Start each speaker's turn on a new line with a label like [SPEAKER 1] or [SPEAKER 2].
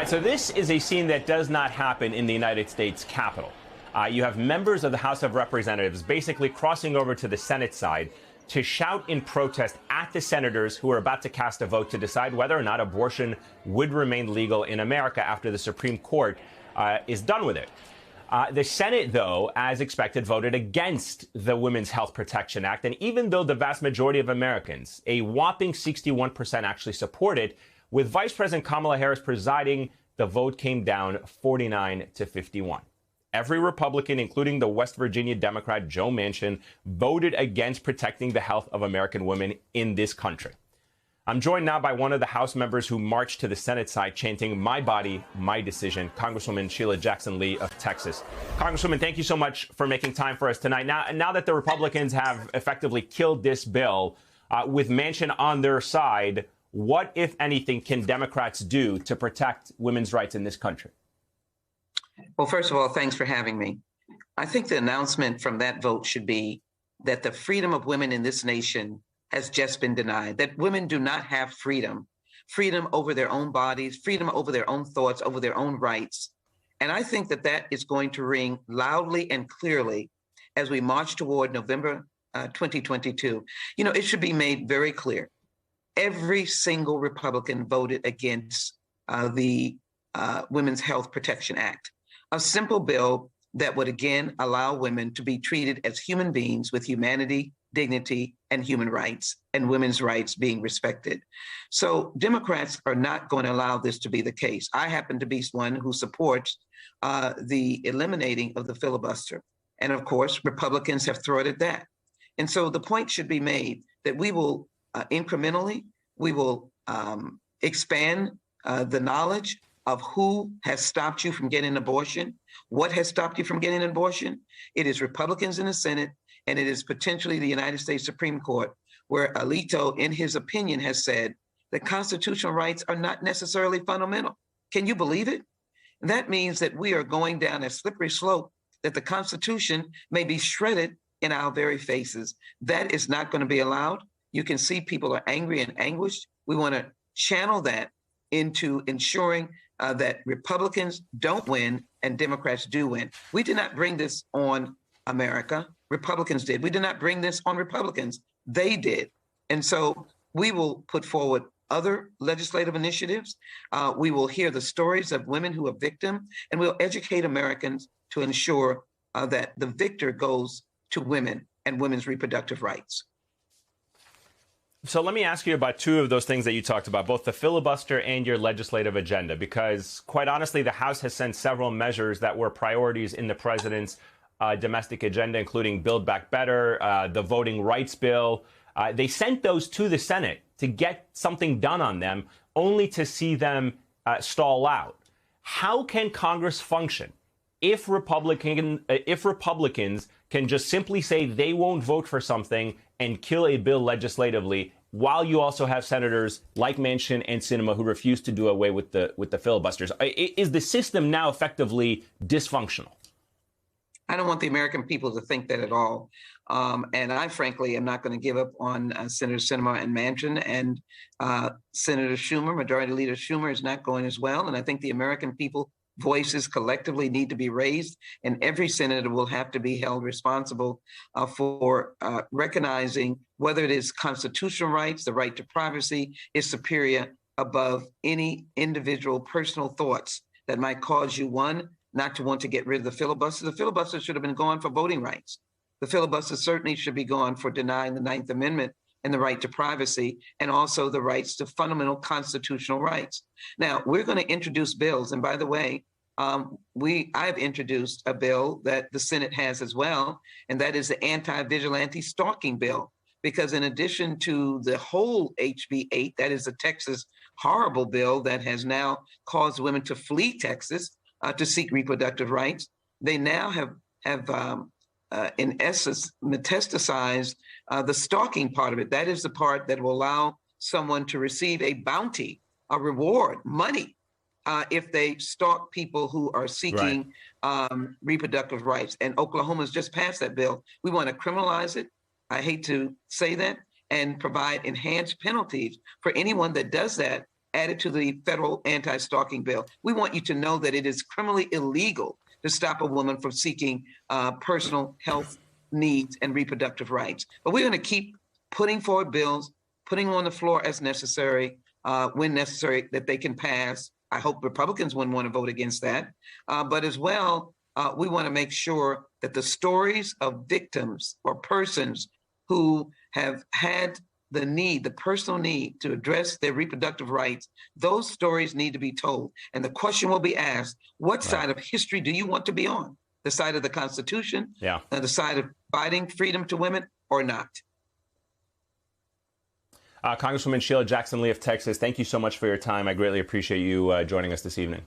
[SPEAKER 1] right, so this is a scene that does not happen in the United States Capitol. You have members of the House of Representatives basically crossing over to the Senate side to shout in protest at the senators who are about to cast a vote to decide whether or not abortion would remain legal in America after the Supreme Court is done with it. The Senate, though, as expected, voted against the Women's Health Protection Act. And even though the vast majority of Americans, a whopping 61%, actually support it, with Vice President Kamala Harris presiding, the vote came down 49-51. Every Republican, including the West Virginia Democrat Joe Manchin, voted against protecting the health of American women in this country. I'm joined now by one of the House members who marched to the Senate side chanting, "My body, my decision," Congresswoman Sheila Jackson Lee of Texas. Congresswoman, thank you so much for making time for us tonight. Now that the Republicans have effectively killed this bill, with Manchin on their side, what, if anything, can Democrats do to protect women's rights in this country?
[SPEAKER 2] Well, first of all, thanks for having me. I think the announcement from that vote should be that the freedom of women in this nation has just been denied, that women do not have freedom over their own bodies, freedom over their own thoughts, over their own rights. And I think that that is going to ring loudly and clearly as we march toward November 2022. You know, it should be made very clear. Every single Republican voted against the Women's Health Protection Act, a simple bill that would, again, allow women to be treated as human beings with humanity, dignity, and human rights, and women's rights being respected. So Democrats are not going to allow this to be the case. I happen to be one who supports the eliminating of the filibuster. And of course, Republicans have thwarted that. And so the point should be made that we will incrementally, we will expand the knowledge of who has stopped you from getting an abortion, what has stopped you from getting an abortion. It is Republicans in the Senate, and it is potentially the United States Supreme Court, where Alito, in his opinion, has said that constitutional rights are not necessarily fundamental. Can you believe it? That means that we are going down a slippery slope, that the Constitution may be shredded in our very faces. That is not going to be allowed. You can see people are angry and anguished. We want to channel that into ensuring that Republicans don't win and Democrats do win. We did not bring this on America. Republicans did. We did not bring this on Republicans. They did. And so we will put forward other legislative initiatives. We will hear the stories of women who are victims, and we'll educate Americans to ensure that the victor goes to women and women's reproductive rights.
[SPEAKER 1] So let me ask you about two of those things that you talked about, both the filibuster and your legislative agenda, because quite honestly, the House has sent several measures that were priorities in the president's domestic agenda, including Build Back Better, the voting rights bill. They sent those to the Senate to get something done on them, only to see them stall out. How can Congress function if Republicans can just simply say they won't vote for something and kill a bill legislatively, while you also have senators like Manchin and Sinema who refuse to do away with the filibusters? Is the system now effectively dysfunctional?
[SPEAKER 2] I don't want the American people to think that at all. And I, frankly, am not going to give up on Senator Sinema and Manchin. And Senator Schumer, Majority Leader Schumer, is not going as well. And I think the American people voices collectively need to be raised, and every senator will have to be held responsible for recognizing whether it is constitutional rights, the right to privacy is superior above any individual personal thoughts that might cause you, one, not to want to get rid of the filibuster. The filibuster should have been gone for voting rights. The filibuster certainly should be gone for denying the Ninth Amendment and the right to privacy, and also the rights to fundamental constitutional rights. Now, we're going to introduce bills. And by the way, I've introduced a bill that the Senate has as well, and that is the anti-vigilante stalking bill. Because in addition to the whole HB 8, that is a Texas horrible bill that has now caused women to flee Texas to seek reproductive rights, they now have in essence, metastasized the stalking part of it. That is the part that will allow someone to receive a bounty, a reward, money, if they stalk people who are seeking reproductive rights. And Oklahoma's just passed that bill. We want to criminalize it. I hate to say that, and provide enhanced penalties for anyone that does that added to the federal anti-stalking bill. We want you to know that it is criminally illegal to stop a woman from seeking personal health needs and reproductive rights. But we're going to keep putting forward bills, putting them on the floor as necessary, when necessary, that they can pass. I hope Republicans wouldn't want to vote against that. But as well, we want to make sure that the stories of victims or persons who have had the personal need to address their reproductive rights, those stories need to be told. And the question will be asked, what side of history do you want to be on? The side of the Constitution, the side of providing freedom to women, or not?
[SPEAKER 1] Congresswoman Sheila Jackson Lee of Texas, thank you so much for your time. I greatly appreciate you joining us this evening.